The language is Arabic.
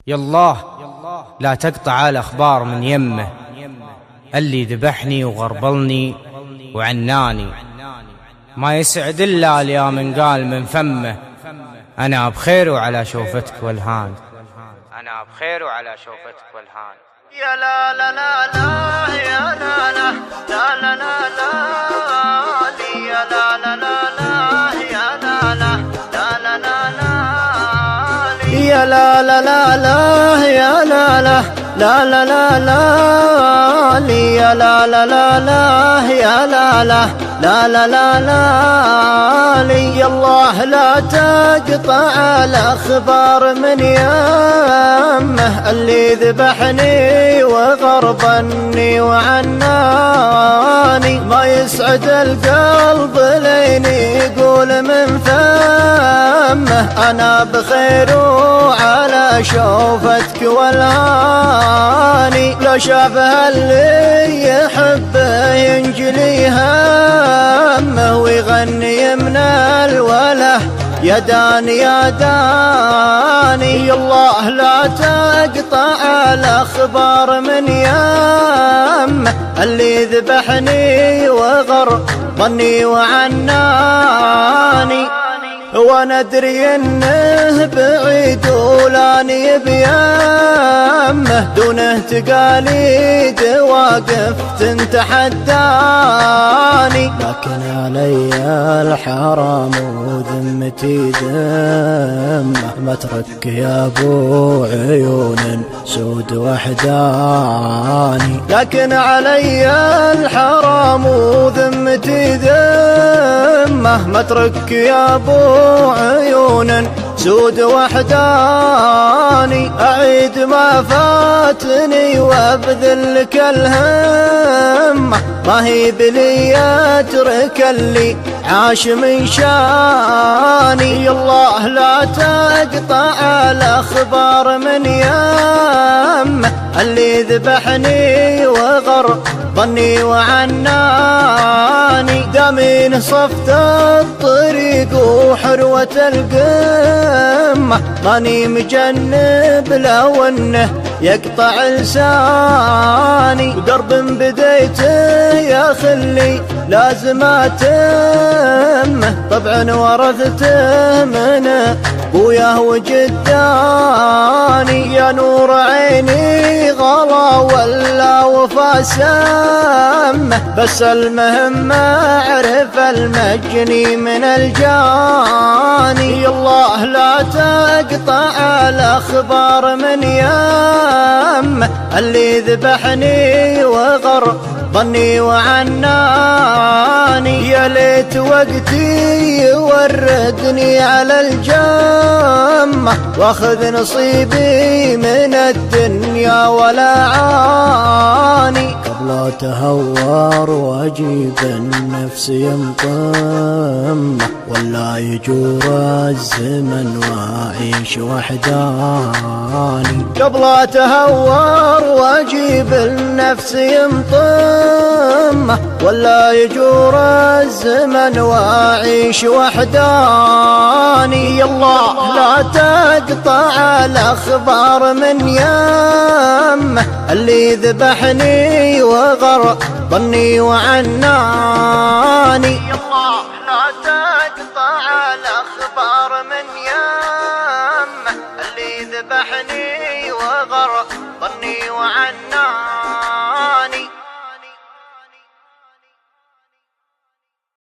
يالله لا تقطع الأخبار من يمه، اللي ذبحني وغربلني وعناني، ما يسعد إلا اليا من قال من فمه، أنا بخير وعلى شوفتك والهان، أنا بخير وعلى شوفتك والهان. يا لا لا لا لا يا لا لا لا لا لا لا يا لا لا لا لا يا لا لا لا لا لا يا لا لا لا لا يا لا لا لا لا لا لا يا لا لا لا لا يا لا لا لا لا لا لا يا الله لا تقطع الأخبار من يمه، اللي ذبحني وغربني وعناني، ما يسعد القلب لين يقول من فمه، أنا بخير وعلى شوفتك والهاني، لو شافها اللي يحبه ينجلي همه ويغني من الوله يا داني يا داني. الله لا تقطع الأخبار من يمه، اللي ذبحني وغربني وعناني، وانا ادري انه بعيد ولاني بيمه، دونه تقاليد واقف تتحداني، لكن علي الحرام وذمتي ذمه، مترك يا ابو عيون سود وحداني، لكن علي الحرام وذمتي ذمه، مترك يا ابو عيون سود وحداني، أعيد ما فاتني وابذل لك الهمة، ما هي بلي أترك اللي عاش من شاني. الله لا تقطع الأخبار من يمه، اللي ذبحني وغربني وعناني، دامين صفت الطريق وحروة القمة، ماني مجنب لو انه يقطع لساني، ودرب بديته يا خلي لازم اتمه، طبعا ورثته من ابوياه وجداني، يا نور عيني غلا ولا وفا سمه، بس المهم اعرف المجني من الجاني. الله لا تقطع الأخبار من يمه، اللي ذبحني وغربني وعناني، يا ليت وقتي يوردني على الجمة، واخذ نصيبي من الدنيا ولا عاني، قبل تهور واجيب النفس ينطمه، ولا يجور الزمن واعيش وحداني، قبل تهور واجيب النفس ينطمه، ولا يجور الزمن واعيش وحداني. الله لا تقطع الأخبار من يمه، اللي ذبحني وغربني وعناني، الله لا تقطع الأخبار من يمه، اللي ذبحني وغربني وعناني.